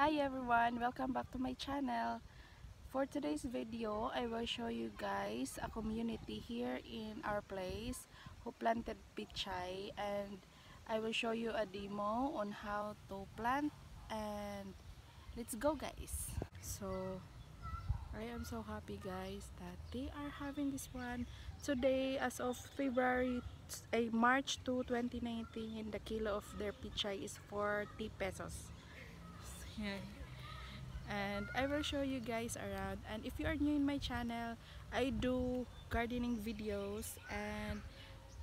Hi everyone! Welcome back to my channel. For today's video, I will show you guys a community here in our place who planted pichay, and I will show you a demo on how to plant, and let's go guys! So I am so happy guys that they are having this one today as of March 2, 2019. The kilo of their pichay is 40 pesos. Yeah. And I will show you guys around, and if you are new in my channel, I do gardening videos, and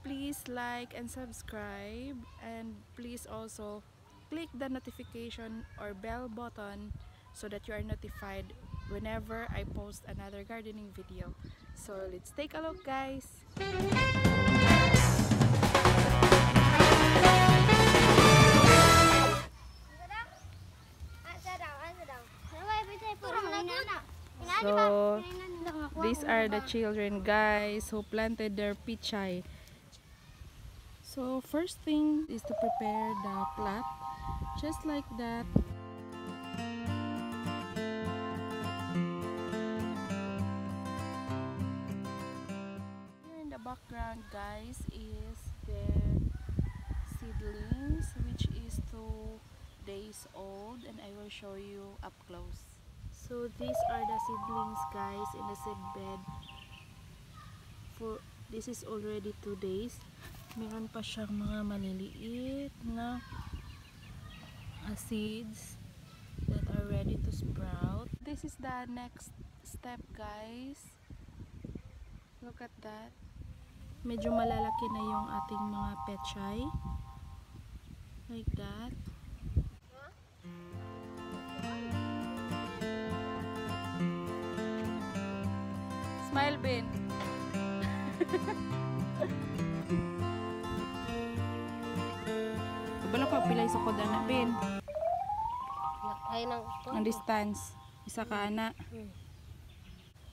please like and subscribe, and please also click the notification or bell button so that you are notified whenever I post another gardening video. So let's take a look guys. So these are the children guys who planted their pichay. So first thing is to prepare the plot just like that. Here in the background guys is the seedlings, which is 2 days old, and I will show you up close. So these are the seedlings guys in the seed bed. This is already 2 days. Meron pa siyang mga maliliit na seeds that are ready to sprout. This is the next step guys. Look at that. Medyo malalaki na yung ating mga pechay. Like that. Smile, Ben. Bala pa pilay sa koda na, Ben. Ang distance. Isa ka ana.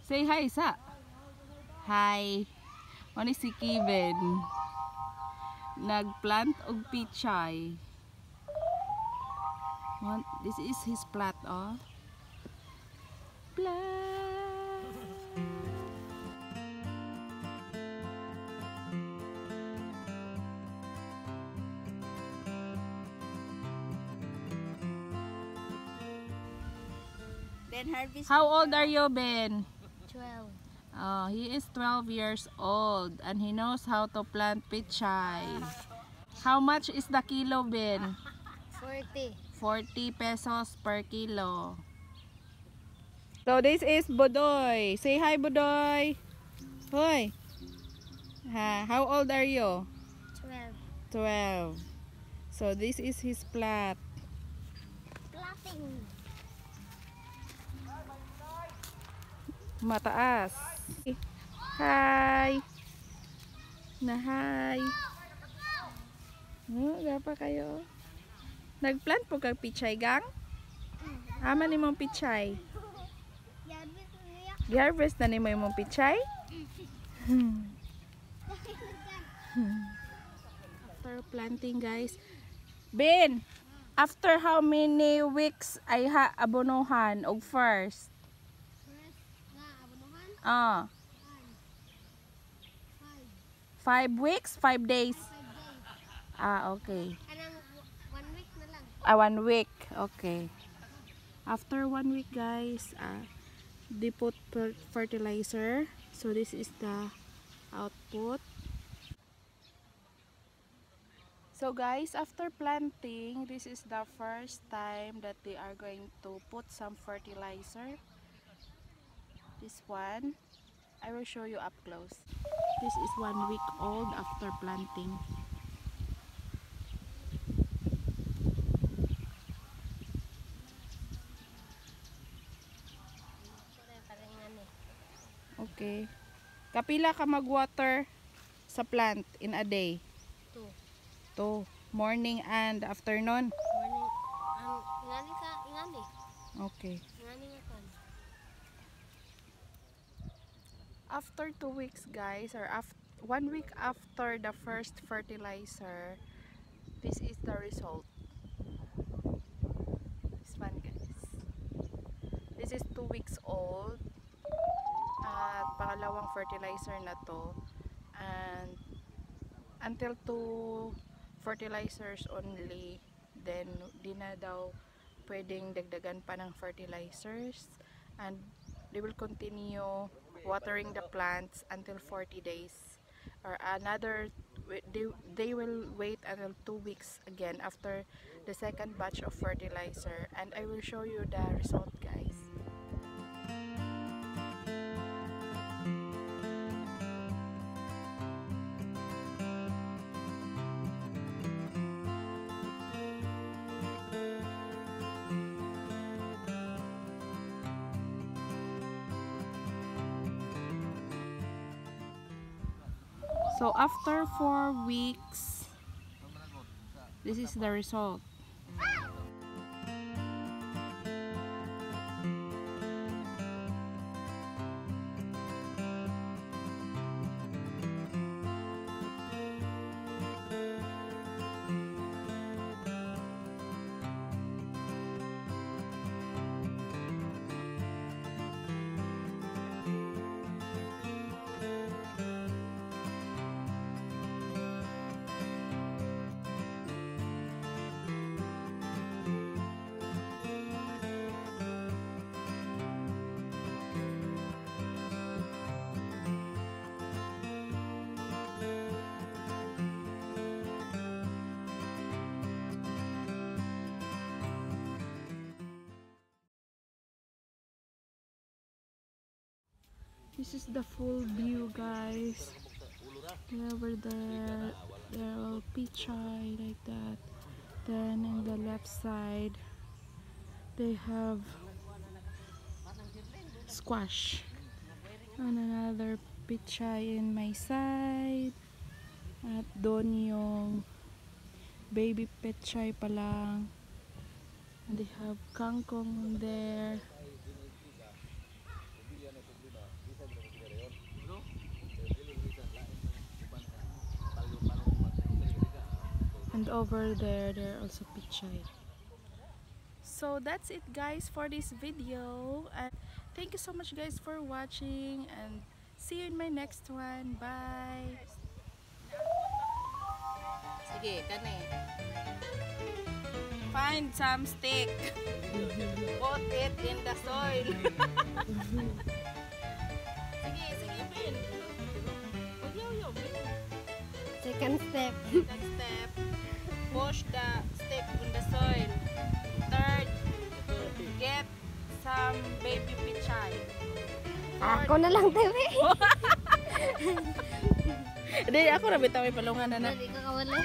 Say hi, isa. Hi. Ano si Kevin? Nagplant og pichay. This is his plot, oh. Plant. How old are you, Ben? 12. Oh, he is 12 years old and he knows how to plant pichay. How much is the kilo, Ben? 40. 40 pesos per kilo. So this is Budoy. Say hi, Budoy. Hoy. How old are you? 12. 12. So this is his plot. Plotting. Mataas. Hi. Na hi. Oh, gapa kayo. Nagplant po kag pichay gang? Ama ni mong pichay. Gi-harvest na ni mo imong pichay? After planting guys. Ben, after how many weeks ay abonohan og first? 5 weeks? 5 days? Okay. 1 week na lang. 1 week. Okay. After 1 week guys, they put fertilizer. So this is the output. So guys, after planting, this is the first time that they are going to put some fertilizer. This one, I will show you up close. This is 1 week old after planting. Okay. Kapila ka mag-water sa plant in a day? 2. Morning and afternoon? Morning. Ingani. Okay. Ingani nga kan. After 2 weeks guys, or 1 week after the first fertilizer, this is the result. This one guys. This is 2 weeks old. At pangalawang fertilizer na to. And until 2 fertilizers only, then di na daw pwedeng dagdagan pa ng fertilizers, and they will continue watering the plants until 40 days, or another they will wait until 2 weeks again after the second batch of fertilizer, and I will show you the result, guys. So after 4 weeks, this is the result. This is the full view, guys. Over there are pichay like that. Then in the left side, they have squash. And another pichay in my side. At doon yung baby pichay pa lang. And they have kangkong there. And over there are also pichay. So that's it, guys, for this video, and thank you so much, guys, for watching, and see you in my next one. Bye. Sige, kani. Find some stick. Put it in the soil. Sige, Pin. Yo, Pin. Second step. Second step. Push the stick in the soil. Third, get some baby pichay. Ako na lang, Tewe. Hindi, ako na bitaw may palungan na na. Hindi ka kawala.